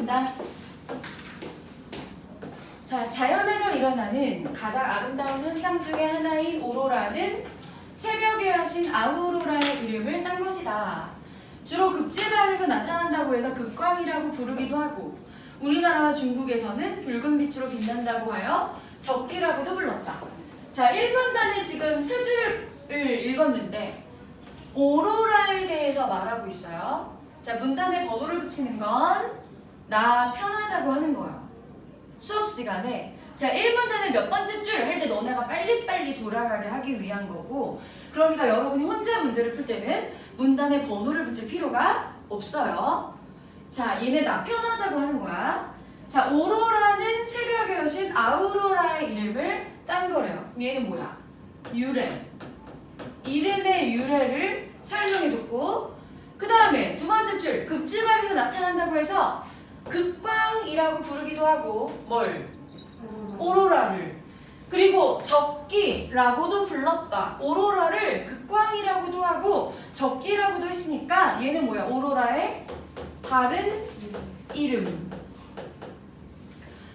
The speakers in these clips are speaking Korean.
문단. 자, 자연에서 일어나는 가장 아름다운 현상 중에 하나인 오로라는 새벽의 여신 아우로라의 이름을 딴 것이다. 주로 극지방에서 나타난다고 해서 극광이라고 부르기도 하고 우리나라와 중국에서는 붉은 빛으로 빛난다고 하여 적기라고도 불렀다. 자, 1문단에 지금 세 줄을 읽었는데 오로라에 대해서 말하고 있어요. 자, 문단에 번호를 붙이는 건 나 편하자고 하는 거예요. 수업 시간에 자, 1문단에 몇 번째 줄 할 때 너네가 빨리빨리 돌아가게 하기 위한 거고 그러니까 여러분이 혼자 문제를 풀 때는 문단에 번호를 붙일 필요가 없어요. 자, 얘네 나 편하자고 하는 거야. 자, 오로라는 새벽의 여신 아우로라의 이름을 딴 거래요. 얘는 뭐야? 유래. 이름의 유래를 설명해줬고 그 다음에 두 번째 줄 극지방에서 나타난다고 해서 극광이라고 부르기도 하고 뭘? 오로라를. 그리고 적기라고도 불렀다. 오로라를 극광이라고도 하고 적기라고도 했으니까 얘는 뭐야? 오로라의 다른 이름.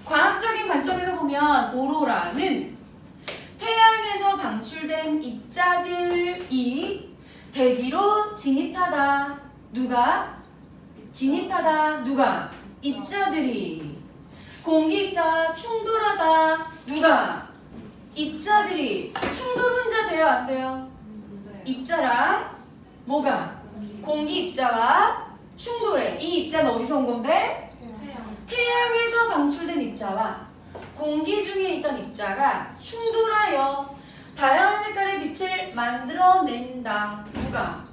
과학적인 관점에서 보면 오로라는 태양에서 방출된 입자들이 대기로 진입하다. 누가? 진입하다. 누가? 입자들이. 공기입자와 충돌하다. 누가? 입자들이. 충돌 혼자 돼요? 안 돼요? 입자랑 뭐가? 공기입자와 충돌해. 이 입자는 어디서 온 건데? 태양에서 방출된 입자와 공기 중에 있던 입자가 충돌하여 다양한 색깔의 빛을 만들어낸다. 누가?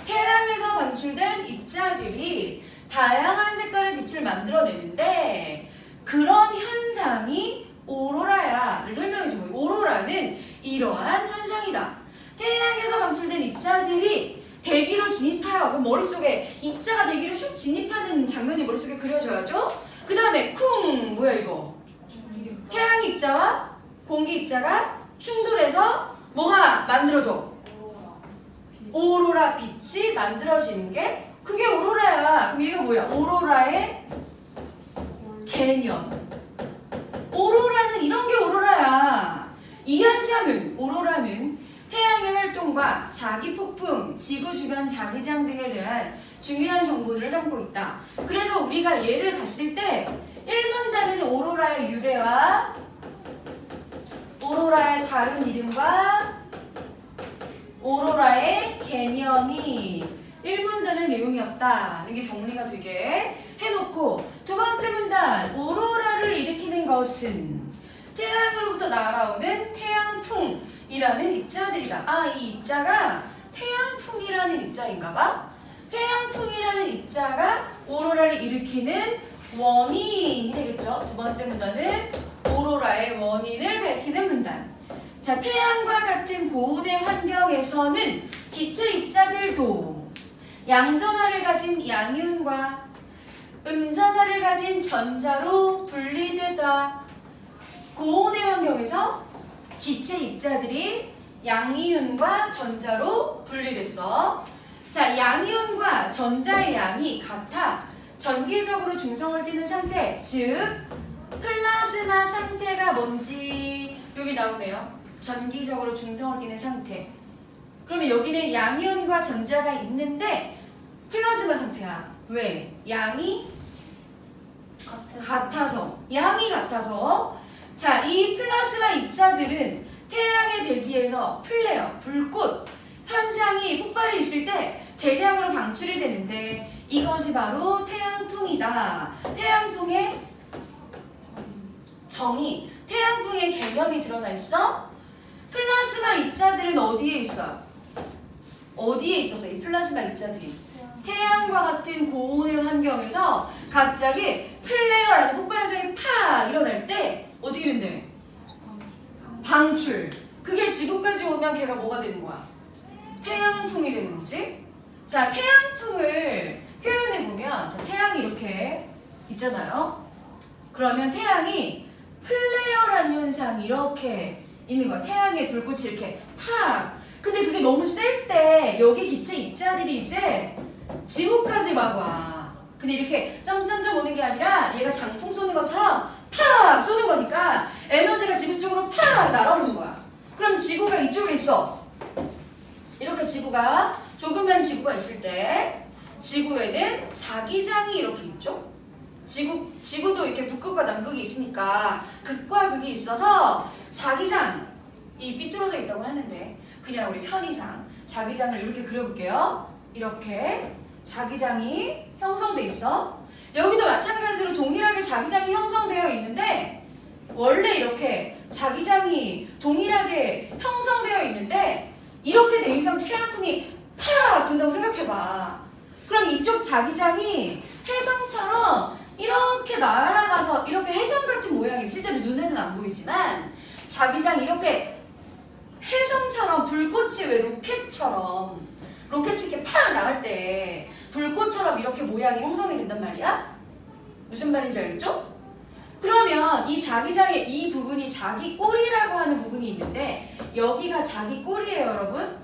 태양에서 방출된 입자들이 다양한 색깔의 빛을 만들어내는데 그런 현상이 오로라야를 설명해준 거예요. 오로라는 이러한 현상이다. 태양에서 방출된 입자들이 대기로 진입하여 그럼 머릿속에 입자가 대기로 슉 진입하는 장면이 머릿속에 그려져야죠. 그 다음에 쿵 뭐야 이거? 태양 입자와 공기 입자가 충돌해서 뭐가 만들어져? 오로라 빛이 만들어지는 게 그게 오로라야. 그럼 얘가 뭐야? 오로라의 개념. 오로라는 이런 게 오로라야. 이 현상은 오로라는 태양의 활동과 자기 폭풍, 지구 주변 자기장 등에 대한 중요한 정보들을 담고 있다. 그래서 우리가 얘를 봤을 때 1문단은 오로라의 유래와 오로라의 다른 이름과 오로라의 개념이 1문단의 내용이었다. 이게 정리가 되게 해놓고 두 번째 문단 오로라를 일으키는 것은 태양으로부터 날아오는 태양풍이라는 입자들이다. 아, 이 입자가 태양풍이라는 입자인가봐. 태양풍이라는 입자가 오로라를 일으키는 원인이 되겠죠. 두 번째 문단은 오로라의 원인을 밝히는 문단. 자, 태양과 같은 고온의 환경에서는 기체 입자들도 양전하를 가진 양이온과 음전하를 가진 전자로 분리되다. 고온의 환경에서 기체 입자들이 양이온과 전자로 분리됐어. 자, 양이온과 전자의 양이 같아 전기적으로 중성을 띠는 상태, 즉 플라즈마 상태가 뭔지 여기 나오네요. 전기적으로 중성을 띠는 상태. 그러면 여기는 양이온과 전자가 있는데 플라즈마 상태야. 왜? 양이 같아서. 양이 같아서. 자, 이 플라즈마 입자들은 태양의 대기에서 플레어, 불꽃 현상이 폭발이 있을 때 대량으로 방출이 되는데 이것이 바로 태양풍이다. 태양풍의 정의, 태양풍의 개념이 드러나 있어? 플라즈마 입자들은 어디에 있어? 어디에 있었어? 이 플라즈마 입자들이 태양과 같은 고온의 환경에서 갑자기 플레어라는 폭발 현상이 팍 일어날 때 어떻게 된대? 방출. 그게 지구까지 오면 걔가 뭐가 되는 거야? 태양풍이 되는 거지? 자, 태양풍을 표현해보면 자, 태양이 이렇게 있잖아요. 그러면 태양이 플레어라는 현상이 이렇게 있는 거야. 태양의 불꽃이 이렇게 팍. 근데 그게 너무 셀 때 여기 기체 입자들이 이제 지구까지 막 와. 근데 이렇게 점점점 오는 게 아니라 얘가 장풍 쏘는 것처럼 팍 쏘는 거니까 에너지가 지구 쪽으로 팍 날아오는 거야. 그럼 지구가 이쪽에 있어. 이렇게 지구가 조그만 지구가 있을 때 지구에는 자기장이 이렇게 있죠. 지구도 이렇게 북극과 남극이 있으니까 극과 극이 있어서 자기장이 삐뚤어져 있다고 하는데 그냥 우리 편의상 자기장을 이렇게 그려볼게요. 이렇게 자기장이 형성돼 있어. 여기도 마찬가지로 동일하게 자기장이 형성되어 있는데 원래 이렇게 자기장이 동일하게 형성되어 있는데 이렇게 된 이상 태양풍이 팍 분다고 생각해봐. 그럼 이쪽 자기장이 혜성처럼 이렇게 날아가서 이렇게 혜성 같은 모양이 실제로 눈에는 안 보이지만 자기장이 이렇게 혜성처럼 불꽃이 왜 로켓이 이렇게 팍 나갈 때 불꽃처럼 이렇게 모양이 형성이 된단 말이야? 무슨 말인지 알겠죠? 그러면 이 자기장의 이 부분이 자기 꼬리라고 하는 부분이 있는데 여기가 자기 꼬리예요, 여러분.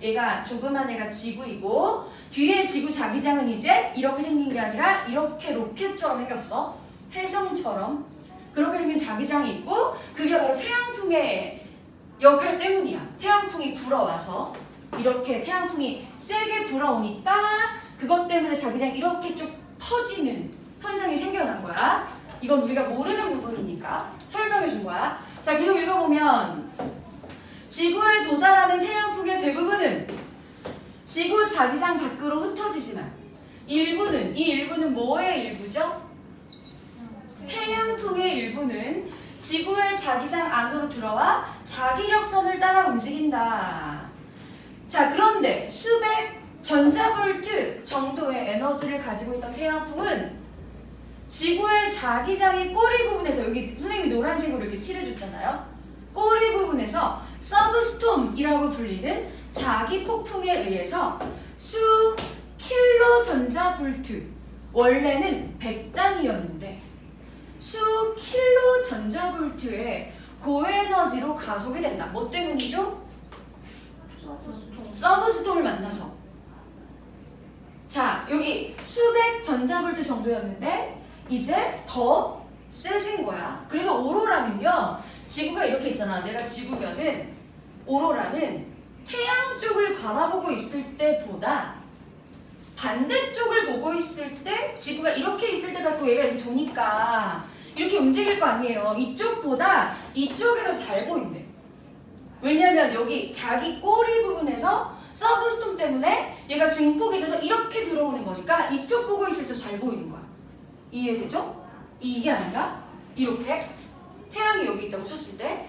얘가 조그만 애가 지구이고 뒤에 지구 자기장은 이제 이렇게 생긴 게 아니라 이렇게 로켓처럼 생겼어. 혜성처럼. 그렇게 생긴 자기장이 있고 그게 바로 태양풍의 역할 때문이야. 태양풍이 불어와서 이렇게 태양풍이 세게 불어오니까 그것 때문에 자기장이 이렇게 쭉 퍼지는 현상이 생겨난 거야. 이건 우리가 모르는 부분이니까 설명해 준 거야. 자, 계속 읽어보면 지구에 도달하는 태양풍의 대부분은 지구 자기장 밖으로 흩어지지만 이 일부는 뭐의 일부죠? 태양풍의 일부는 지구의 자기장 안으로 들어와 자기력선을 따라 움직인다. 자, 그런데 수백 전자볼트 정도의 에너지를 가지고 있던 태양풍은 지구의 자기장의 꼬리 부분에서 여기 선생님이 노란색으로 이렇게 칠해줬잖아요. 꼬리 부분에서 서브스톰이라고 불리는 자기 폭풍에 의해서 수 킬로 전자볼트 원래는 100단위였는데 수 킬로 전자볼트의 고에너지로 가속이 된다. 뭐 때문이죠? 서브스톰을 만나서. 자, 여기 수백 전자볼트 정도였는데 이제 더 세진 거야. 그래서 오로라는요. 지구가 이렇게 있잖아. 내가 지구면은 오로라는 태양 쪽을 바라보고 있을 때보다 반대쪽을 보고 있을 때 지구가 이렇게 있을 때 갖고 얘가 이렇게 도니까 이렇게 움직일 거 아니에요. 이쪽보다 이쪽에서 잘 보인대. 왜냐면 여기 자기 꼬리 부분에서 서브스톰 때문에 얘가 증폭이 돼서 이렇게 들어오는 거니까 이쪽 보고 있을 때 잘 보이는 거야. 이해되죠? 이게 아니라 이렇게 태양이 여기 있다고 쳤을 때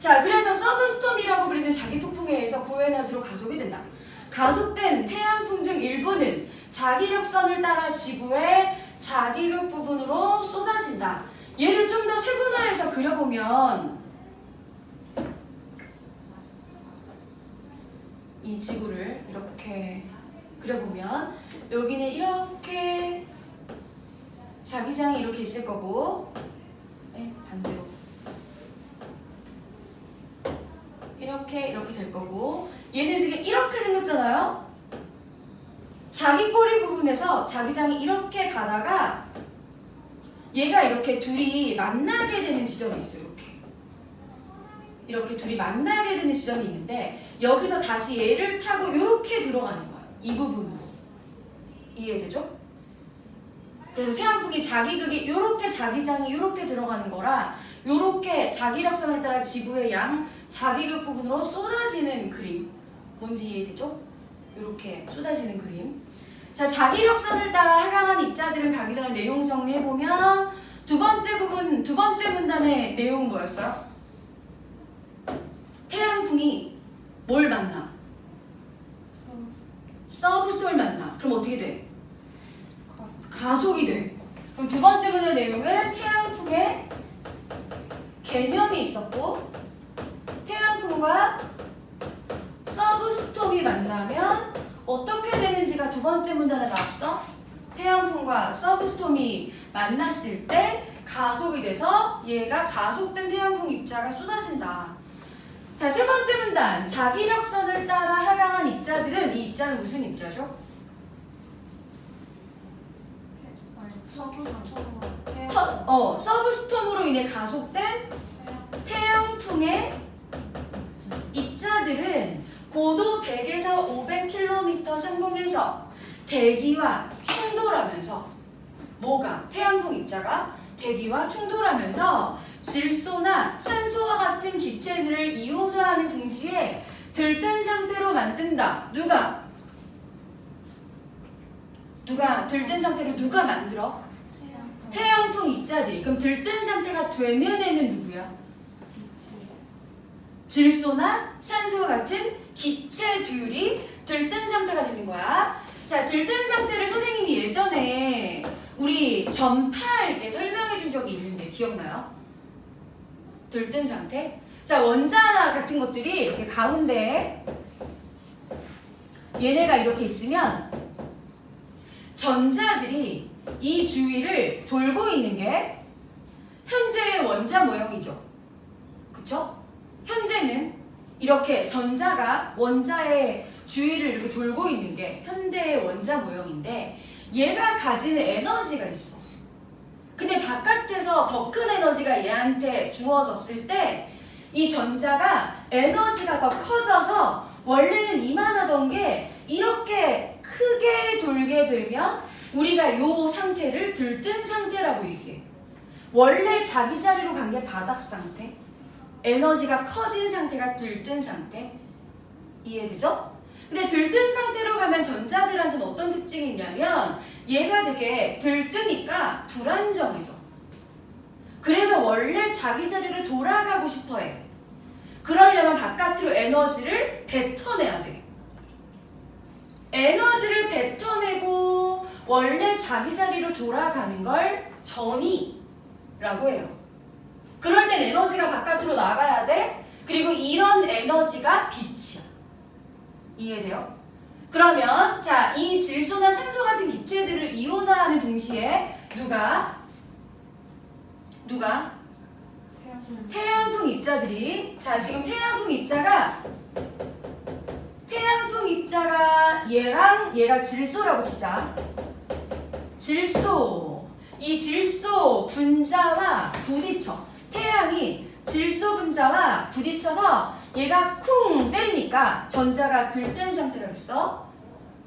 자, 그래서 서브스톰이라고 불리는 자기 폭풍에 의해서 고에너지로 가속이 된다. 가속된 태양풍 중 일부는 자기력선을 따라 지구의 자기극 부분으로 쏟아진다. 얘를 좀 더 세분화해서 그려보면 이 지구를 이렇게 그려보면 여기는 이렇게 자기장이 이렇게 있을 거고 반대로 이렇게 될 거고 얘는 지금 이렇게 생겼잖아요. 자기 꼬리 부분에서 자기장이 이렇게 가다가 얘가 이렇게 둘이 만나게 되는 지점이 있어요. 이렇게 둘이 만나게 되는 지점이 있는데 여기서 다시 얘를 타고 이렇게 들어가는 거야. 이 부분으로. 이해되죠? 그래서 태양풍이 자기극이 이렇게 자기장이 이렇게 들어가는 거라 이렇게 자기력선을 따라 지구의 양 자기극 부분으로 쏟아지는 그림. 뭔지 이해되죠? 이렇게 쏟아지는 그림. 자, 자기력선을 따라 하강한 입자들을 가기 전에 내용 정리해보면 두 번째 문단의 내용은 뭐였어요? 태양풍이 뭘 만나? 서브스톰을 만나. 그럼 어떻게 돼? 가속이 돼. 그럼 두 번째 문의 내용은 태양풍의 개념이 있었고 태양풍과 서브스톰이 만나면 어떻게 되는지가 두 번째 문단에 나왔어. 태양풍과 서브스톰이 만났을 때 가속이 돼서 얘가 가속된 태양풍 입자가 쏟아진다. 자, 세 번째 문단. 자기력선을 따라 하강한 입자들은 이 입자는 무슨 입자죠? 서브스톰으로 인해 가속된 태양풍의 입자들은 고도 100에서 500km 상공에서 대기와 충돌하면서 태양풍 입자가 대기와 충돌하면서 질소나 산소와 같은 기체들을 이온화하는 동시에 들뜬 상태로 만든다. 누가 들뜬 상태로 누가 만들어? 태양풍 입자들이. 그럼 들뜬 상태가 되는 애는 누구야? 질소나 산소와 같은 기체들이 들뜬 상태가 되는 거야. 자, 들뜬 상태를 선생님이 예전에 우리 전파할 때 설명해 준 적이 있는데 기억나요? 들뜬 상태? 자, 원자나 같은 것들이 이렇게 가운데 얘네가 이렇게 있으면 전자들이 이 주위를 돌고 있는 게 현재의 원자 모형이죠. 그쵸? 현재는 이렇게 전자가 원자의 주위를 이렇게 돌고 있는 게 현대의 원자 모형인데 얘가 가지는 에너지가 있어. 근데 바깥에서 더 큰 에너지가 얘한테 주어졌을 때 이 전자가 에너지가 더 커져서 원래는 이만하던 게 이렇게 크게 돌게 되면 우리가 이 상태를 들뜬 상태라고 얘기해. 원래 자기 자리로 간 게 바닥 상태, 에너지가 커진 상태가 들뜬 상태. 이해되죠? 근데 들뜬 상태로 가면 전자들한테는 어떤 특징이 있냐면 얘가 되게 들뜨니까 불안정해져. 그래서 원래 자기 자리로 돌아가고 싶어해. 그러려면 바깥으로 에너지를 뱉어내야 돼. 에너지를 뱉어내고 원래 자기 자리로 돌아가는 걸 전이라고 해요. 그럴 땐 에너지가 바깥으로 나가야 돼. 그리고 이런 에너지가 빛이야. 이해돼요? 그러면 자, 이 질소나 산소 같은 기체들을 이온화하는 동시에 누가? 태양풍 입자들이. 자, 지금 태양풍 입자가 얘랑 얘가 질소라고 치자. 이 질소 분자와 부딪혀. 태양이 질소 분자와 부딪혀서 얘가 쿵 때리니까 전자가 들뜬 상태가 됐어.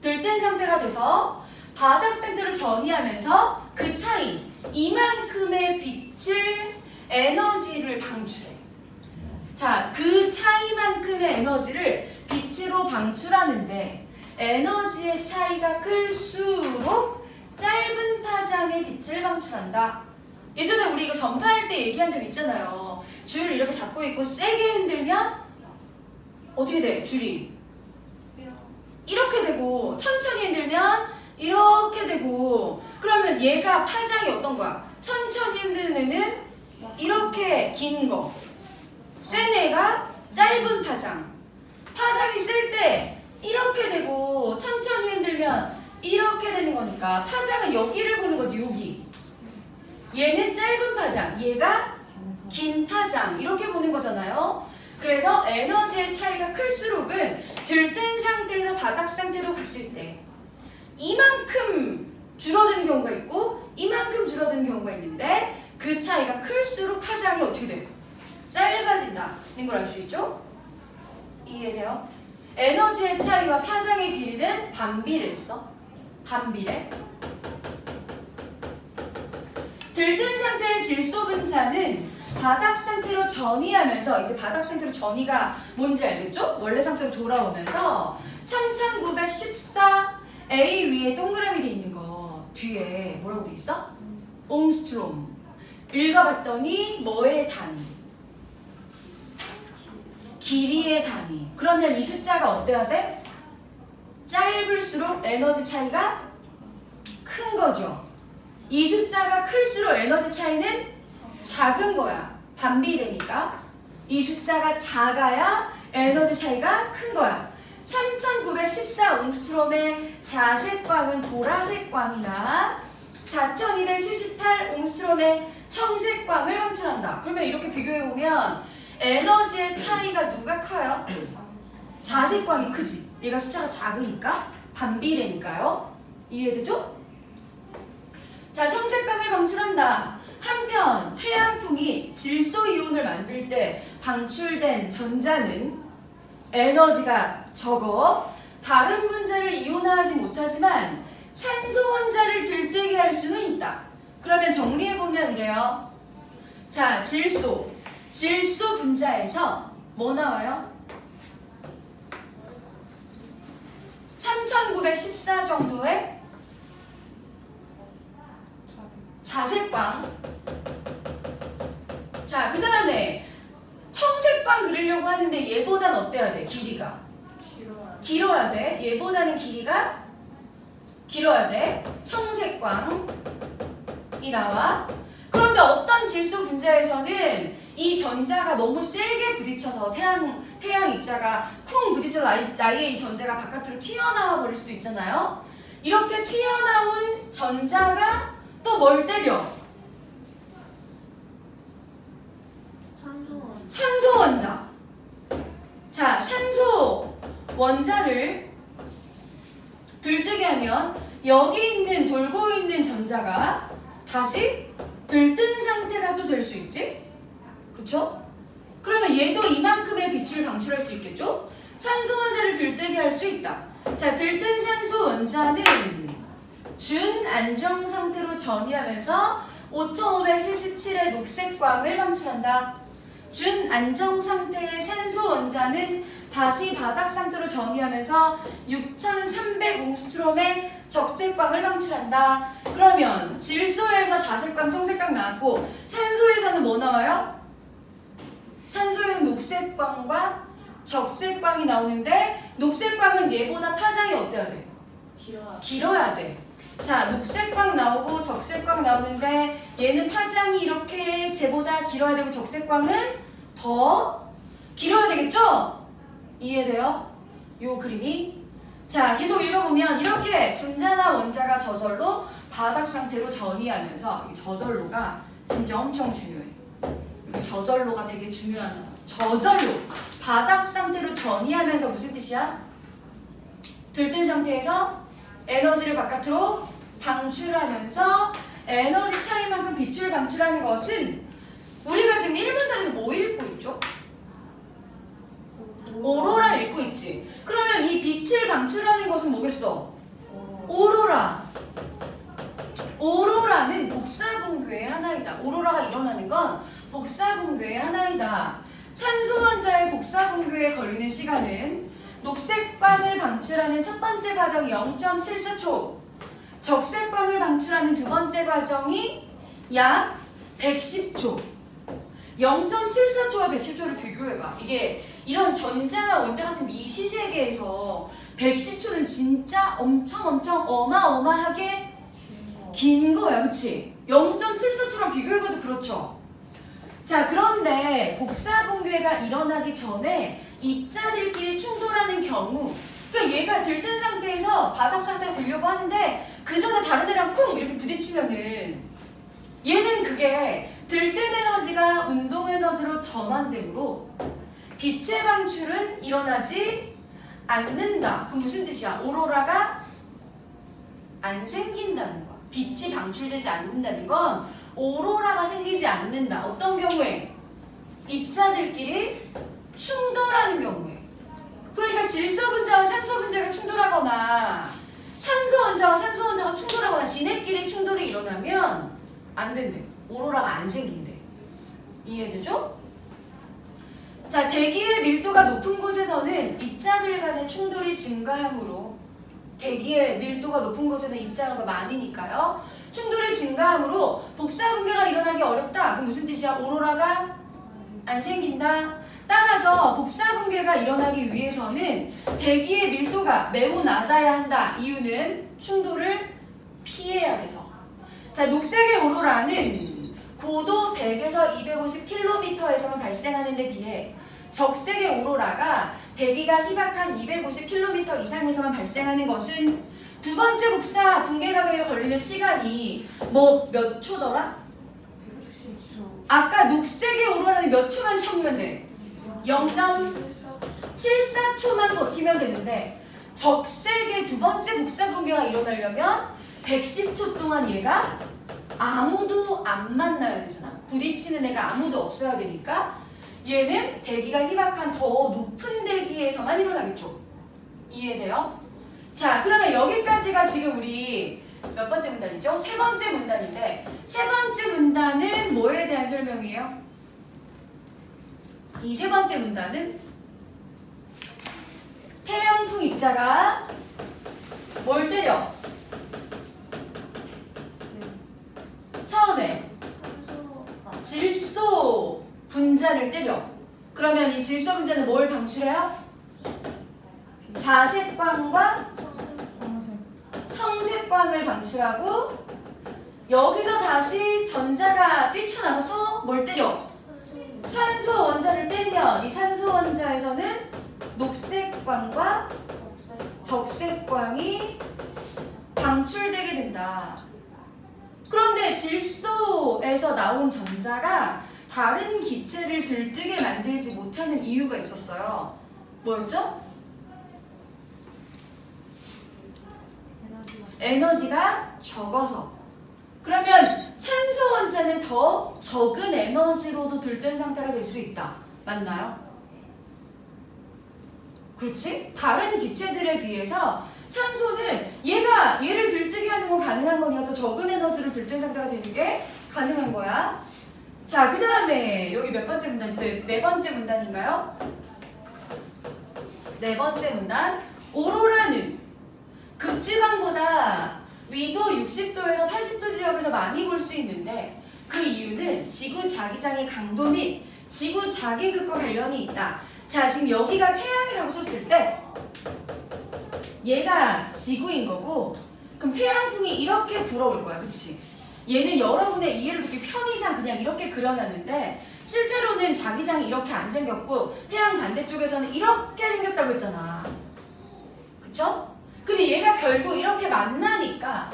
들뜬 상태가 돼서 바닥 상태로 전이하면서 그 차이, 이만큼의 빛을 에너지를 방출해. 자, 그 차이만큼의 에너지를 빛으로 방출하는데 에너지의 차이가 클수록 짧은 파장의 빛을 방출한다. 예전에 우리 이거 전파할 때 얘기한 적 있잖아요. 줄을 이렇게 잡고 있고 세게 흔들면 어떻게 돼? 줄이 이렇게 되고 천천히 흔들면 이렇게 되고. 그러면 얘가 파장이 어떤 거야? 천천히 흔드는 애는 이렇게 긴 거, 센 애가 짧은 파장. 파장이 쓸 때 이렇게 되고 천천히 흔들면 이렇게 되는 거니까 파장은 여기를 보는 거지. 여기. 얘는 짧은 파장, 얘가 긴 파장, 이렇게 보는 거잖아요. 그래서 에너지의 차이가 클수록은 들뜬 상태에서 바닥 상태로 갔을 때 이만큼 줄어드는 경우가 있고 이만큼 줄어드는 경우가 있는데 그 차이가 클수록 파장이 어떻게 돼요? 짧아진다는 걸 알 수 있죠? 이해돼요? 에너지의 차이와 파장의 길이는 반비례했어. 반비례. 들뜬 상태의 질소 분자는 바닥 상태로 전이하면서, 이제 바닥 상태로 전이가 뭔지 알겠죠? 원래 상태로 돌아오면서 3914 A 위에 동그라미 돼 있는 거 뒤에 뭐라고 돼 있어? 옹스트롬. 읽어봤더니 뭐의 단위? 길이의 단위. 그러면 이 숫자가 어때야 돼? 짧을수록 에너지 차이가 큰 거죠. 이 숫자가 클수록 에너지 차이는 작은 거야. 반비례니까. 이 숫자가 작아야 에너지 차이가 큰 거야. 3914 옹스트롬의 자색광은 보라색 광이나 4278 옹스트롬의 청색광을 방출한다. 그러면 이렇게 비교해보면 에너지의 차이가 누가 커요? 자색광이 크지. 얘가 숫자가 작으니까 반비례니까요. 이해되죠? 자, 청색광을 방출한다. 한편 태양풍이 질소이온을 만들 때 방출된 전자는 에너지가 적어 다른 분자를 이온화하지 못하지만 산소 원자를 들뜨게 할 수는 있다. 그러면 정리해보면 이래요. 자, 질소 분자에서 뭐 나와요? 3914 정도의 자색광. 자, 그 다음에 청색광 그리려고 하는데 얘보단 어때야 돼? 길이가 길어야 돼. 얘보다는 길이가 길어야 돼. 청색광이 나와. 그런데 어떤 질소 분자에서는 이 전자가 너무 세게 부딪혀서 태양 입자가 쿵 부딪혀서 아예 이 전자가 바깥으로 튀어나와 버릴 수도 있잖아요. 이렇게 튀어나온 전자가 또 뭘 때려? 산소 원자. 자, 산소 원자를 들뜨게 하면 여기 있는 돌고 있는 전자가 다시 들뜬 상태가 또 될 수 있지? 그쵸? 그러면 얘도 이만큼의 빛을 방출할 수 있겠죠? 산소 원자를 들뜨게 할 수 있다. 자, 들뜬 산소 원자는 준안정 상태로 전이하면서 5577의 녹색광을 방출한다. 준안정 상태의 산소 원자는 다시 바닥 상태로 전이하면서 6300옹스트롬의 적색광을 방출한다. 그러면 질소에서 자색광, 청색광 나왔고 산소에서는 뭐 나와요? 산소에는 녹색광과 적색광이 나오는데 녹색광은 얘보다 파장이 어때야 돼? 길어야 돼. 자, 녹색광 나오고 적색광 나오는데 얘는 파장이 이렇게 쟤보다 길어야 되고 적색광은 더 길어야 되겠죠? 이해돼요? 요 그림이? 자, 계속 읽어보면 이렇게 분자나 원자가 저절로 바닥 상태로 전이하면서 이 저절로가 진짜 엄청 중요해. 여기 저절로가 되게 중요한 단어. 저절로 바닥 상태로 전이하면서 무슨 뜻이야? 들뜬 상태에서 에너지를 바깥으로 방출하면서 에너지 차이만큼 빛을 방출하는 것은 우리가 지금 1분단에서 뭐 읽고 있죠? 오로라 읽고 있지. 그러면 이 빛을 방출하는 것은 뭐겠어? 오로라. 오로라는 복사분괴의 하나이다. 오로라가 일어나는 건 복사분괴의 하나이다. 산소 원자의 복사분괴에 걸리는 시간은 녹색광을 방출하는 첫 번째 과정이 0.74초, 적색광을 방출하는 두 번째 과정이 약 110초. 0.74초와 110초를 비교해봐. 이게 이런 전자나 원자 같은 이 시세계에서 110초는 진짜 엄청 어마어마하게 긴 거야. 그치? 0.74초랑 비교해봐도 그렇죠. 자, 그런데 복사분괴가 일어나기 전에 입자들끼리 충돌하는 경우, 그러니까 얘가 들뜬 상태에서 바닥 상태가 되려고 하는데 그 전에 다른 애랑 쿵 이렇게 부딪히면은 얘는 그게 들뜬 에너지가 운동 에너지로 전환되므로 빛의 방출은 일어나지 않는다. 그럼 무슨 뜻이야? 오로라가 안 생긴다는 거야. 빛이 방출되지 않는다는 건 오로라가 생기지 않는다. 어떤 경우에? 입자들끼리 충돌하는 경우에. 그러니까 질소 분자와 산소 분자가 충돌하거나 산소 원자와 산소 원자가 충돌하거나 지네끼리 충돌이 일어나면 안 된대. 오로라가 안 생긴대. 이해되죠? 자, 대기의 밀도가 높은 곳에서는 입자들 간의 충돌이 증가하므로, 대기의 밀도가 높은 곳에는 입자가 더 많으니까요. 충돌이 증가하므로 복사분괴가 일어나기 어렵다. 그럼 무슨 뜻이야? 오로라가 안 생긴다. 따라서 복사분괴가 일어나기 위해서는 대기의 밀도가 매우 낮아야 한다. 이유는 충돌을 피해야 돼서. 자, 녹색의 오로라는 고도 100에서 250km에서만 발생하는 데 비해 적색의 오로라가 대기가 희박한 250km 이상에서만 발생하는 것은 두 번째 복사 분괴 과정에 걸리는 시간이 뭐 몇 초더라? 아까 녹색의 오로라는 몇 초만 참으면 돼? 0.74초만 버티면 되는데 적색의 두 번째 복사 분괴가 일어나려면 110초 동안 얘가 아무도 안 만나야 되잖아. 부딪히는 애가 아무도 없어야 되니까 얘는 대기가 희박한 더 높은 대기에서만 일어나겠죠. 이해돼요? 자, 그러면 여기까지가 지금 우리 몇 번째 문단이죠? 세 번째 문단인데 세 번째 문단은 뭐에 대한 설명이에요? 이 세 번째 문단은 태양풍 입자가 뭘 때려? 처음에 질소 분자를 때려. 그러면 이 질소 분자는 뭘 방출해요? 자색광과 청색광을 방출하고 여기서 다시 전자가 뛰쳐나와서 뭘 때려? 산소 원자를 때리면 이 산소 원자에서는 녹색광과 적색광이 방출되게 된다. 그런데 질소에서 나온 전자가 다른 기체를 들뜨게 만들지 못하는 이유가 있었어요. 뭐였죠? 에너지가 적어서. 그러면 산소 원자는 더 적은 에너지로도 들뜬 상태가 될 수 있다. 맞나요? 그렇지? 다른 기체들에 비해서 산소는 얘를 들뜨게 하는 건 가능한 거니까 더 적은 에너지로 들뜬 상태가 되는 게 가능한 거야. 자, 그 다음에 여기 몇 번째 문단이죠? 네 번째 문단인가요? 네 번째 문단. 오로라는 극지방보다 위도 60도에서 80도 지역에서 많이 볼 수 있는데 그 이유는 지구 자기장의 강도 및 지구 자기극과 관련이 있다. 자, 지금 여기가 태양이라고 썼을 때 얘가 지구인 거고 그럼 태양풍이 이렇게 불어올 거야. 그치? 얘는 여러분의 이해를 돕기 편의상 그냥 이렇게 그려놨는데 실제로는 자기장이 이렇게 안 생겼고 태양 반대쪽에서는 이렇게 생겼다고 했잖아. 그쵸? 근데 얘가 결국 이렇게 만나니까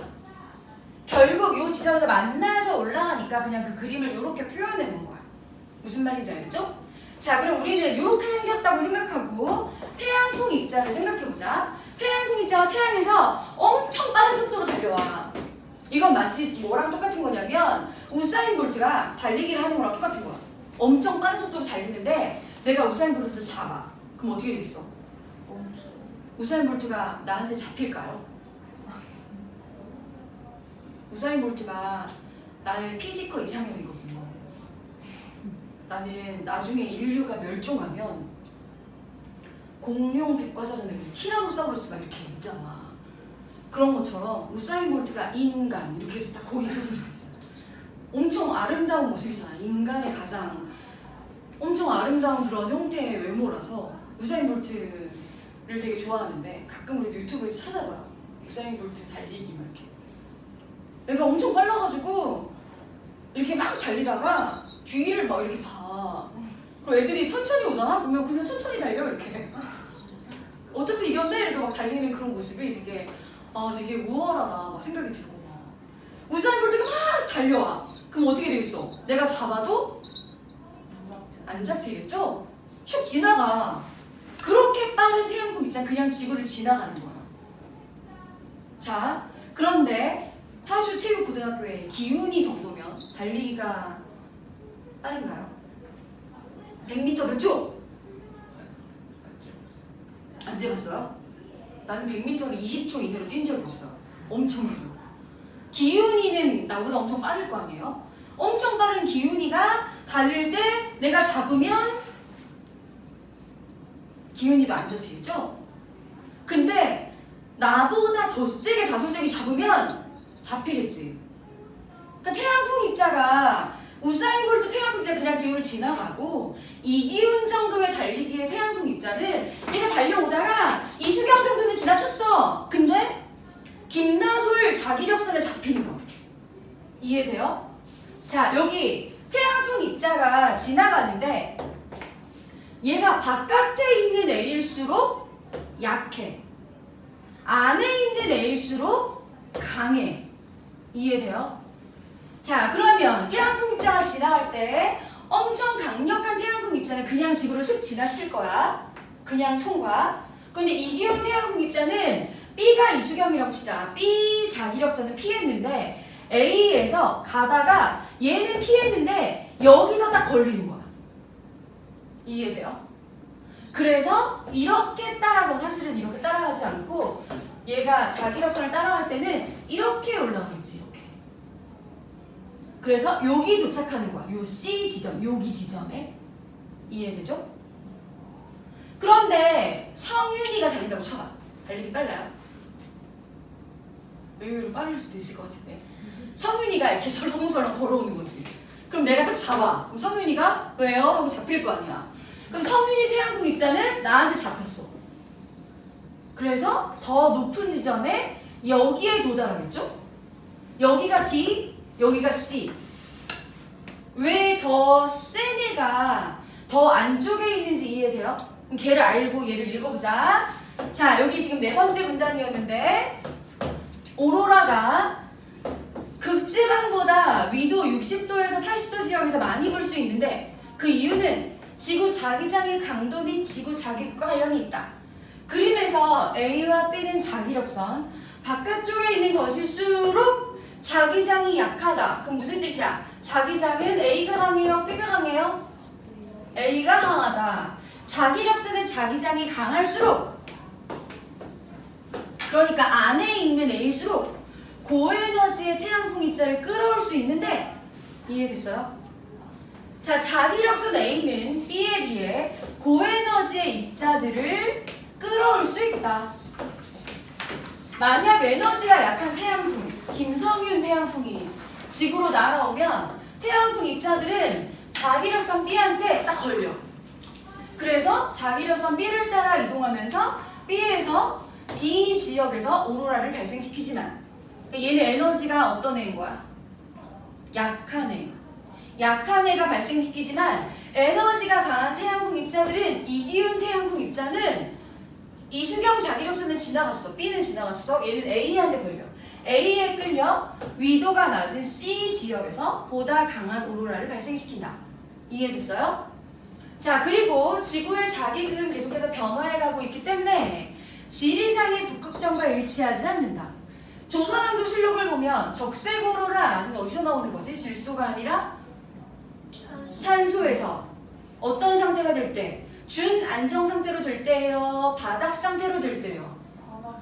결국 요 지점에서 만나서 올라가니까 그냥 그 그림을 이렇게 표현해 놓은 거야. 무슨 말인지 알겠죠? 자, 그럼 우리는 이렇게 생겼다고 생각하고 태양풍 입자를 생각해보자. 태양풍 입자가 태양에서 엄청 빠른 속도로 달려와. 이건 마치 뭐랑 똑같은 거냐면 우사인 볼트가 달리기를 하는 거랑 똑같은 거야. 엄청 빠른 속도로 달리는데 내가 우사인 볼트를 잡아. 그럼 어떻게 되겠어? 우사인 볼트가 나한테 잡힐까요? 우사인 볼트가 나의 피지컬 이상형이거든요. 나는 나중에 인류가 멸종하면 공룡 백과사전에 티라노사우루스 막 이렇게 있잖아. 그런 것처럼 우사인 볼트가 인간 이렇게 해서 딱 거기 있었으면 좋겠어요. 엄청 아름다운 모습이잖아. 인간의 가장 엄청 아름다운 그런 형태의 외모라서 우사인 볼트를 되게 좋아하는데 가끔 우리 유튜브에서 찾아봐요. 우사인 볼트 달리기 막 이렇게. 얘가 엄청 빨라가지고 이렇게 막 달리다가 뒤를 막 이렇게 봐. 그리고 애들이 천천히 오잖아? 그러면 그냥 천천히 달려 이렇게. 어차피 이겼네? 이렇게 막 달리는 그런 모습이 되게 우월하다 막 생각이 들고 막. 우사인 볼트가 막 달려와. 그럼 어떻게 되겠어? 내가 잡아도 안 잡히겠죠? 슉 지나가. 그렇게 빠른 태양풍 입자 그냥 지구를 지나가는 거야. 자, 그런데 하수체육고등학교의 기훈이 정도면 달리기가 빠른가요? 100m 몇 초? 안 재봤어요? 나는 100m를 20초 이내로 뛴 적이 없어. 엄청 느려. 기훈이는 나보다 엄청 빠를 거 아니에요? 엄청 빠른 기훈이가 달릴 때 내가 잡으면 기훈이도 안 잡히겠죠? 근데 나보다 더 세게 다솔세게 잡으면 잡히겠지. 그러니까 태양풍 입자가 우사인 볼트 태양풍 입자 그냥 지구를 지나가고 이기훈 정도의 달리기의 태양풍 입자는 얘가 달려오다가 이수경 정도는 지나쳤어. 근데 김나솔 자기력선에 잡히는 거. 이해돼요? 자, 여기 태양풍 입자가 지나가는데 얘가 바깥에 있는 애일수록 약해. 안에 있는 애일수록 강해. 이해돼요? 자, 그러면 태양풍 입자가 지나갈 때 엄청 강력한 태양풍 입자는 그냥 지구를 슥 지나칠 거야. 그냥 통과. 근데 이기훈 태양풍 입자는 B가 이수경이라고 치자. B 자기력선을 피했는데 A에서 가다가 얘는 피했는데 여기서 딱 걸리는 거야. 이해돼요? 그래서 이렇게 따라서 사실은 이렇게 따라가지 않고 얘가 자기력선을 따라갈 때는 이렇게 올라가겠지. 이렇게. 그래서 여기 도착하는 거야. 요 C 지점, 여기 지점에. 이해되죠? 그런데 성윤이가 달린다고 쳐봐. 달리기 빨라요? 의외로 빠를 수도 있을 것 같은데. 성윤이가 이렇게 설렁설렁 걸어오는 거지. 그럼 내가 딱 잡아. 그럼 성윤이가 왜요? 하고 잡힐 거 아니야. 그럼 성윤이 태양풍 입자는 나한테 잡혔어. 그래서 더 높은 지점에 여기에 도달하겠죠? 여기가 D, 여기가 C. 왜 더 센 애가 더 안쪽에 있는지 이해돼요? 그럼 걔를 알고 얘를 읽어보자. 자, 여기 지금 네 번째 문단이었는데 오로라가 극지방보다 위도 60도에서 80도 지역에서 많이 볼 수 있는데 그 이유는 지구 자기장의 강도 및 지구 자기력과 관련이 있다. 그림에서 A와 B는 자기력선, 바깥쪽에 있는 것일수록 자기장이 약하다. 그럼 무슨 뜻이야? 자기장은 A가 강해요? B가 강해요? A가 강하다. 자기력선의 자기장이 강할수록, 그러니까 안에 있는 A일수록 고에너지의 태양풍 입자를 끌어올 수 있는데, 이해됐어요? 자, 자기력선 A는 B에 비해 고에너지의 입자들을 끌어올 수 있다. 만약 에너지가 약한 태양풍, 김성윤 태양풍이 지구로 날아오면 태양풍 입자들은 자기력선 B한테 딱 걸려. 그래서 자기력선 B를 따라 이동하면서 B에서 D 지역에서 오로라를 발생시키지만 얘는 에너지가 어떤 애인 거야? 약한 애. 약한 애가 발생시키지만 에너지가 강한 태양풍 입자들은 이기운 태양풍 입자는 이수경 자기력선은 지나갔어. B는 지나갔어. 얘는 A한테 걸려. A에 끌려 위도가 낮은 C 지역에서 보다 강한 오로라를 발생시킨다. 이해됐어요? 자, 그리고 지구의 자기극은 계속해서 변화해가고 있기 때문에 지리상의 북극점과 일치하지 않는다. 조선왕조실록을 보면 적색 오로라는 어디서 나오는 거지? 질소가 아니라 산소에서. 어떤 상태가 될 때? 준안정 상태로 될 때예요? 바닥 상태로 될 때예요?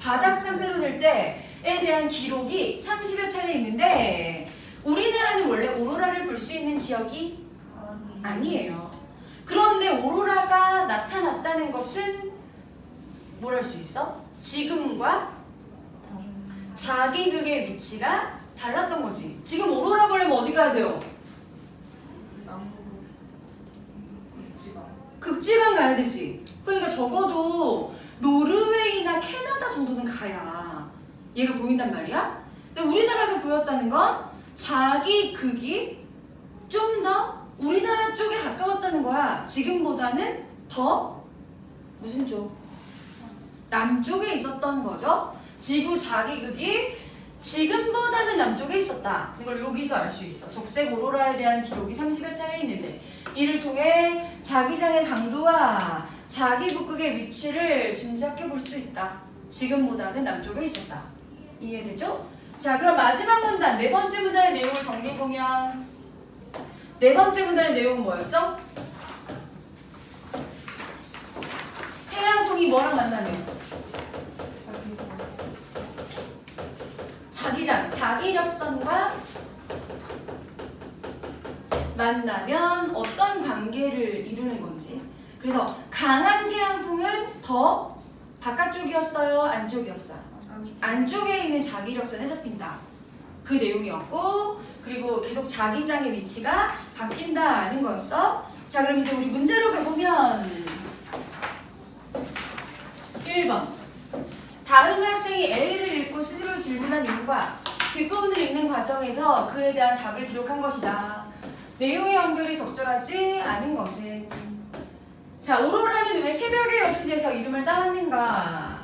바닥 상태로 될 때에 대한 기록이 30여 차례 있는데 우리나라는 원래 오로라를 볼 수 있는 지역이 아니에요. 그런데 오로라가 나타났다는 것은 뭘 할 수 있어? 지금과 자기극의 위치가 달랐던 거지. 지금 오로라 보려면 어디 가야 돼요? 극지방 가야 되지. 그러니까 적어도 노르웨이나 캐나다 정도는 가야 얘가 보인단 말이야. 근데 우리나라에서 보였다는 건 자기극이 좀 더 우리나라 쪽에 가까웠다는 거야. 지금보다는 더 무슨 쪽? 남쪽에 있었던 거죠. 지구 자기극이 지금보다는 남쪽에 있었다. 이걸 여기서 알 수 있어. 적색 오로라에 대한 기록이 30여 차례 있는데 이를 통해 자기장의 강도와 자기 북극의 위치를 짐작해 볼 수 있다. 지금보다는 남쪽에 있었다. 이해되죠? 자, 그럼 마지막 문단, 네 번째 문단의 내용을 정리해보면 네 번째 문단의 내용은 뭐였죠? 태양풍이 뭐랑 만나면? 자기장, 자기력선과 만나면 어떤 관계를 이루는 건지. 그래서 강한 태양풍은 더 바깥쪽이었어요? 안쪽이었어요? 안쪽에 있는 자기력선에 잡힌다. 그 내용이었고, 그리고 계속 자기장의 위치가 바뀐다는 거였어. 자, 그럼 이제 우리 문제로 가보면 1번. 다른 학생이 A를 읽고 스스로 질문한 이유가 뒷부분을 읽는 과정에서 그에 대한 답을 기록한 것이다. 내용의 연결이 적절하지 않은 것은. 자, 오로라는 왜 새벽의 여신에서 이름을 따왔는가?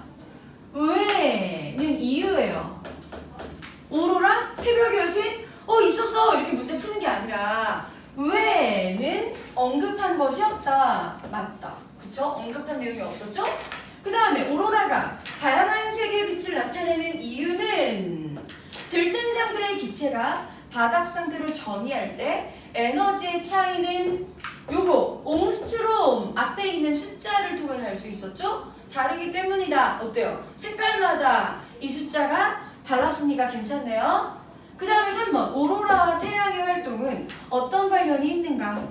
왜는 이유예요. 오로라? 새벽의 여신? 있었어! 이렇게 문제 푸는 게 아니라 왜는 언급한 것이 없다. 맞다. 그쵸? 언급한 내용이 없었죠? 그 다음에 오로라가 다양한 색의 빛을 나타내는 이유는 들뜬 상태의 기체 기체가 바닥 상태로 전이할 때 에너지의 차이는 요거 옹스트롬 앞에 있는 숫자를 통해 알 수 있었죠? 다르기 때문이다. 어때요? 색깔마다 이 숫자가 달랐으니까 괜찮네요. 그 다음에 3번 오로라와 태양의 활동은 어떤 관련이 있는가?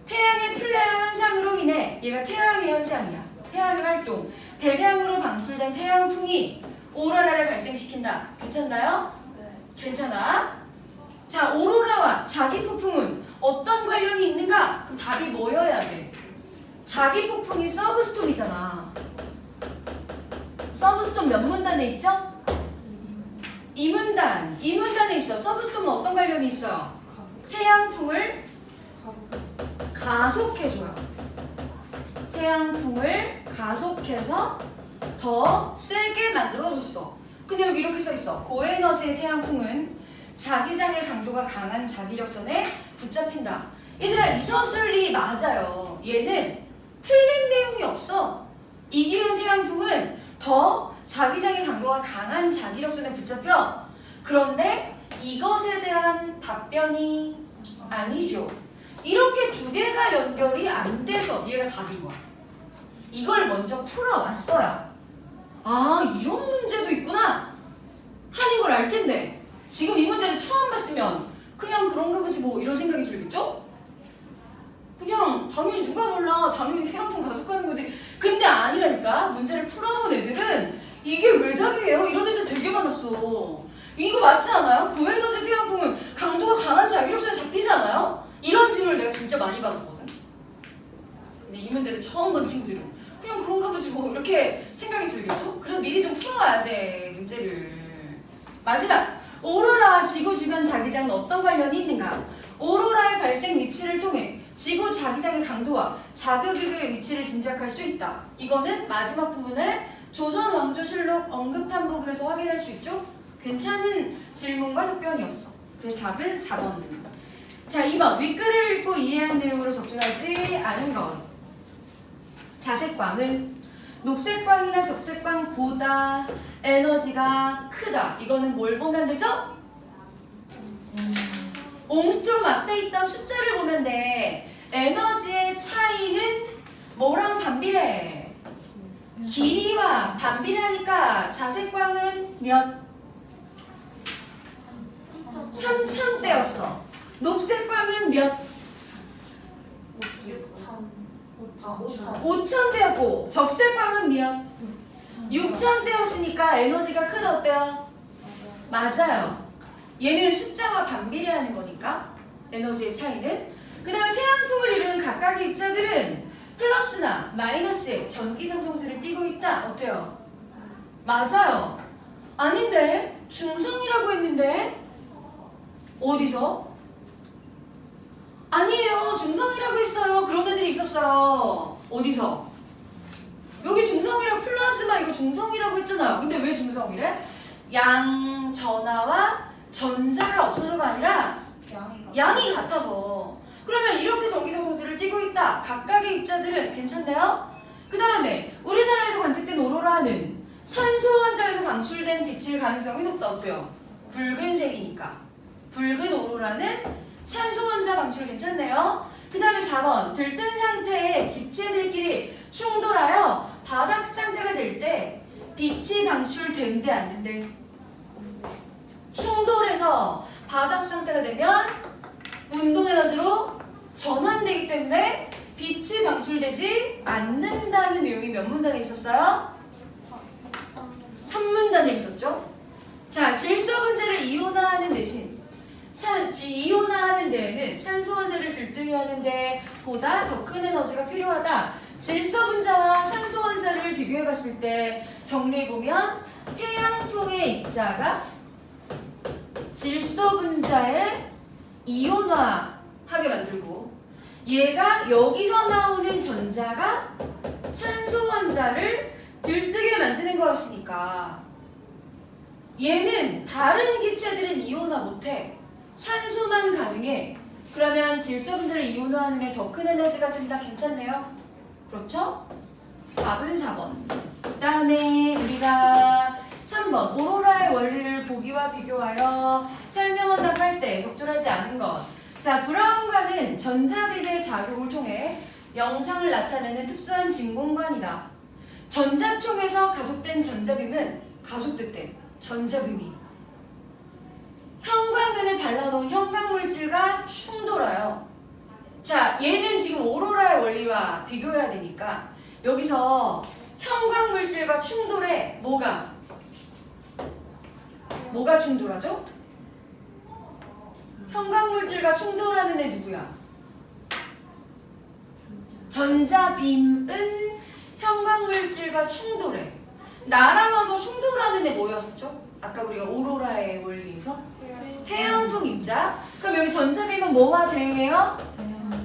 태양의 플레어 현상으로 인해 얘가 태양의 현상이야. 태양의 활동. 대량으로 방출된 태양풍이 오로라를 발생시킨다. 괜찮나요? 네. 괜찮아? 자, 오로라와 자기폭풍은 어떤 관련이 있는가? 그럼 답이 뭐여야 돼? 자기폭풍이 서브스톰이잖아. 서브스톰 몇 문단에 있죠? 이문단. 이문단에 있어. 서브스톰은 어떤 관련이 있어요? 태양풍을 가속해줘요. 태양풍을 가속해서 더 세게 만들어줬어. 근데 여기 이렇게 써있어. 고에너지의 태양풍은 자기장의 강도가 강한 자기력선에 붙잡힌다. 얘들아, 이 서술이 맞아요. 얘는 틀린 내용이 없어. 이기온 태양풍은 더 자기장의 강도가 강한 자기력선에 붙잡혀. 그런데 이것에 대한 답변이 아니죠. 이렇게 두 개가 연결이 안 돼서 얘가 답인 거야. 이걸 먼저 풀어왔어야 아, 이런 문제도 있구나 하는 걸 알 텐데 지금 이 문제를 처음 봤으면 그냥 그런가 보지 뭐 이런 생각이 들겠죠? 그냥 당연히 누가 몰라. 당연히 태양풍 가속하는 거지. 근데 아니라니까. 문제를 풀어본 애들은 이게 왜 답이에요? 이런 애들 되게 많았어. 이거 맞지 않아요? 고에너지 태양풍은 강도가 강한 자기력선에 잡히지 않아요? 이런 질문을 내가 진짜 많이 받았거든. 근데 이 문제를 처음 본 친구들은 그냥 그런가 보지 뭐 이렇게 생각이 들겠죠? 그래서 미리 좀 풀어와야 돼, 문제를. 마지막, 오로라와 지구 주변 자기장은 어떤 관련이 있는가? 오로라의 발생 위치를 통해 지구 자기장의 강도와 자극의 위치를 짐작할 수 있다. 이거는 마지막 부분에 조선 왕조실록 언급한 부분에서 확인할 수 있죠? 괜찮은 질문과 답변이었어. 그래서 답은 4번. 자, 2번. 윗글을 읽고 이해한 내용으로 적절하지 않은 것. 자색광은 녹색광이나 적색광보다 에너지가 크다. 이거는 뭘 보면 되죠? 옹스트롬 앞에 있던 숫자를 보면 돼. 에너지의 차이는 뭐랑 반비례해? 길이와 반비례하니까 자색광은 몇? 3000대였어. 녹색광은 몇? 5000대였고 적색광은 몇? 6000대였으니까 에너지가 크다. 어때요? 맞아요. 얘는 숫자와 반비례하는 거니까 에너지의 차이는. 그 다음에 태양풍을 이루는 각각의 입자들은 플러스나 마이너스의 전기상성질을 띠고 있다. 어때요? 맞아요. 아닌데? 중성이라고 했는데? 어디서? 아니에요. 중성이라고 했어요. 그런 애들이 있었어요. 어디서? 여기 중성이라고 플라스마 이거 중성이라고 했잖아요. 근데 왜 중성이래? 양 전하와 전자가 없어서가 아니라 양이 같아서. 그러면 이렇게 전기성질을 띠고 있다. 각각의 입자들은 괜찮나요? 그 다음에 우리나라에서 관측된 오로라는 산소 원자에서 방출된 빛일 가능성이 높다. 어때요? 붉은색이니까. 붉은 오로라는 산소 원자 방출 괜찮네요. 그 다음에 4번. 들뜬 상태의 기체들끼리 충돌하여 바닥 상태가 될 때 빛이 방출된대 안 된대? 충돌해서 바닥 상태가 되면 운동 에너지로 전환되기 때문에 빛이 방출되지 않는다는 내용이 몇 문단에 있었어요? 3문단에 있었죠? 자, 질소 분자를 이온화하는 대신 이온화하는 데에는 산소 원자를 들뜨게 하는 데 보다 더 큰 에너지가 필요하다. 질소 분자와 산소 원자를 비교해 봤을 때 정리해 보면 태양풍의 입자가 질소 분자에 이온화하게 만들고 얘가 여기서 나오는 전자가 산소 원자를 들뜨게 만드는 것이니까 얘는 다른 기체들은 이온화 못해. 산소만 가능해. 그러면 질소 분자를 이온화하는 데 더 큰 에너지가 든다. 괜찮네요? 그렇죠? 답은 4번. 그 다음에 우리가 3번 오로라의 원리를 보기와 비교하여 적절하지 않은 것. 자, 브라운관은 전자비의 작용을 통해 영상을 나타내는 특수한 진공관이다. 전자총에서 가속된 전자빔은 가속됐대. 전자빔이 형광펜에 발라놓은 형광물질과 충돌하여. 자, 얘는 지금 오로라의 원리와 비교해야 되니까 여기서 형광물질과 충돌해 뭐가 충돌하죠? 형광물질과 충돌하는 애 누구야? 전자빔은 형광물질과 충돌해. 날아와서 충돌하는 애 뭐였죠? 아까 우리가 오로라의 원리에서 태양풍 입자. 그럼 여기 전자빔은 뭐와 대응해요?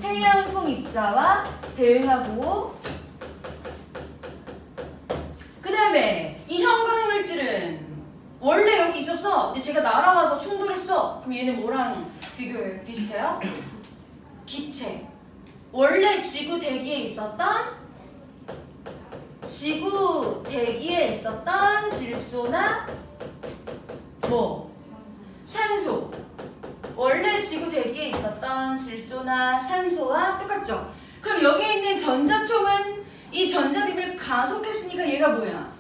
태양풍 입자와 대응하고, 그 다음에 이 형광물질은 원래 여기 있었어. 근데 제가 날아와서 충돌했어. 그럼 얘는 뭐랑 비슷해요? 기체. 원래 지구 대기에 있었던 질소나 산소. 원래 지구 대기에 있었던 질소나 산소와 똑같죠? 그럼 여기에 있는 전자총은 이 전자빔을 가속했으니까 얘가 뭐야?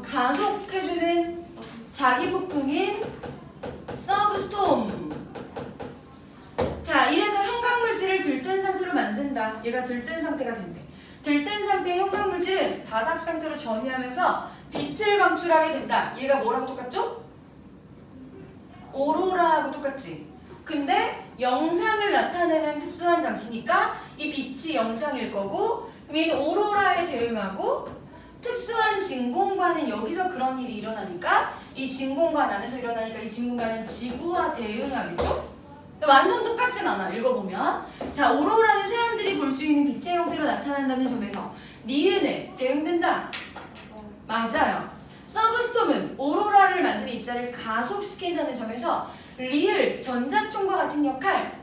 가속해주는 자기 폭풍인 서브스톰. 자, 이래서 형광물질을 들뜬 상태로 만든다. 얘가 들뜬 상태가 된대. 들뜬 상태의 형광물질은 바닥 상태로 전이하면서 빛을 방출하게 된다. 얘가 뭐랑 똑같죠? 오로라하고 똑같지. 근데 영상을 나타내는 특수한 장치니까 이 빛이 영상일 거고, 그럼 얘는 오로라에 대응하고, 특수한 진공관은 여기서 그런 일이 일어나니까 이 진공관 안에서 일어나니까 이 진공관은 지구와 대응하겠죠? 완전 똑같진 않아. 읽어보면. 자, 오로라는 사람들이 볼 수 있는 빛의 형태로 나타난다는 점에서 니은에 대응된다. 맞아요. 서브스톰은 오로라를 만드는 입자를 가속시킨다는 점에서 리을 전자총과 같은 역할.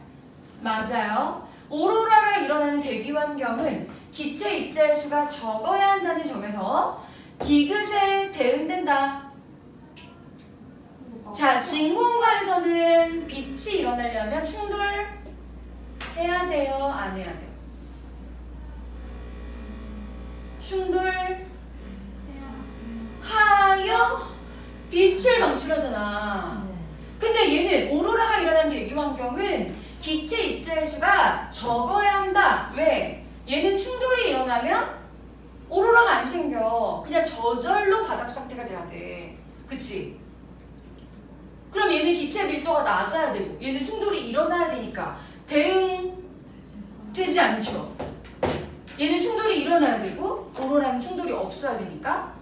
맞아요. 오로라가 일어나는 대기 환경은 기체 입자의 수가 적어야 한다는 점에서 디귿에 대응된다. 자, 진공관에서는 빛이 일어나려면 충돌해야 돼요? 안 해야 돼요? 충돌하여 빛을 방출하잖아. 근데 얘는 오로라가 일어나는 대기 환경은 기체 입자의 수가 적어야 한다. 왜? 얘는 충돌이 일어나면 오로라가 안 생겨. 그냥 저절로 바닥 상태가 돼야 돼. 그치? 그럼 얘는 기체 밀도가 낮아야 되고 얘는 충돌이 일어나야 되니까 대응되지 않죠. 얘는 충돌이 일어나야 되고 오로라는 충돌이 없어야 되니까.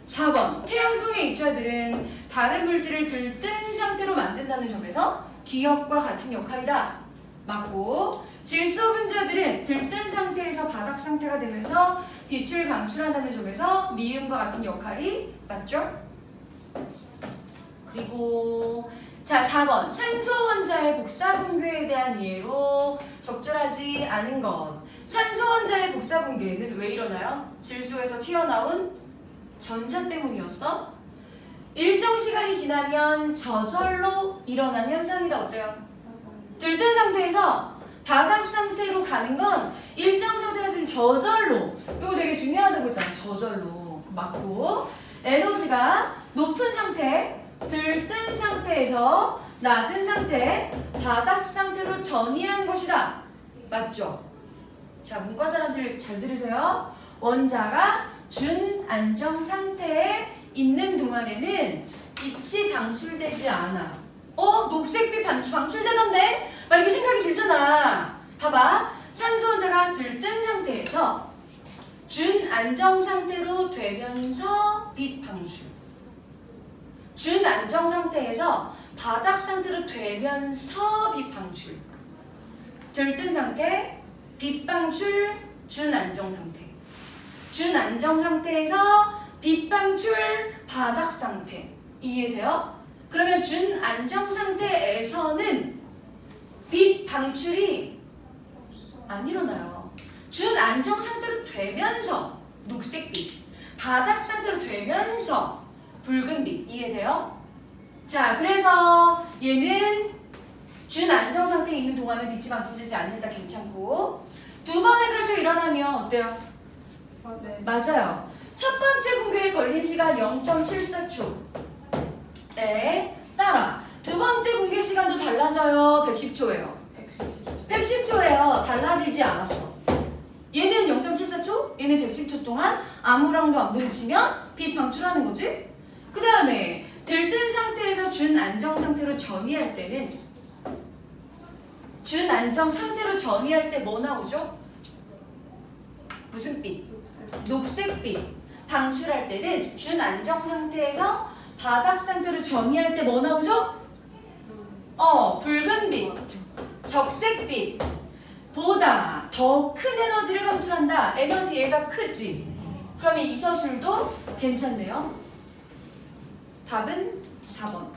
4번 태양풍의 입자들은 다른 물질을 들뜬 상태로 만든다는 점에서 기역과 같은 역할이다. 맞고, 질소 분자들은 들뜬 상태에서 바닥 상태가 되면서 빛을 방출한다는 점에서 미음과 같은 역할이 맞죠? 그리고 자, 4번 산소 원자의 복사 붕괴에 대한 이해로 적절하지 않은 것. 산소 원자의 복사 붕괴는 왜 일어나요? 질소에서 튀어나온 전자 때문이었어? 일정 시간이 지나면 저절로 일어난 현상이다. 어때요? 들뜬 상태에서 바닥 상태로 가는 건 일정 상태에서는 저절로. 이거 되게 중요하다고 했잖아. 저절로. 맞고, 에너지가 높은 상태, 들뜬 상태에서 낮은 상태, 바닥 상태로 전이하는 것이다. 맞죠? 자, 문과 사람들 잘 들으세요. 원자가 준안정 상태에 있는 동안에는 빛이 방출되지 않아. 녹색빛 방출되던데? 막 이렇게 생각이 들잖아. 봐봐. 산소 원자가 들뜬 상태에서 준안정 상태로 되면서 빛 방출. 준안정 상태에서 바닥 상태로 되면서 빛 방출. 들뜬 상태, 빛 방출, 준안정 상태. 준안정 상태에서 빛 방출, 바닥 상태. 이해돼요? 그러면 준안정 상태에서는 빛 방출이 안 일어나요. 준안정 상태로 되면서 녹색빛, 바닥 상태로 되면서 붉은빛. 이해돼요? 자, 그래서 얘는 준안정 상태에 있는 동안은 빛이 방출되지 않는다. 괜찮고. 두 번에 걸쳐 일어나면 어때요? 네. 맞아요. 첫 번째 붕괴에 걸린 시간 0.74초. 에 따라 두 번째 붕괴 시간도 달라져요. 110초예요. 110초예요. 달라지지 않았어. 얘는 0.74초, 얘는 110초 동안 아무랑도 안 부딪히면 빛 방출하는 거지. 그 다음에 들뜬 상태에서 준안정 상태로 전이할 때는 준안정 상태로 전이할 때 뭐 나오죠? 무슨 빛? 녹색빛. 방출할 때는 준안정 상태에서 바닥 상태로 전이할 때 뭐 나오죠? 붉은빛, 적색빛 보다 더 큰 에너지를 방출한다. 에너지 얘가 크지? 그러면 이 서술도 괜찮네요. 답은 4번.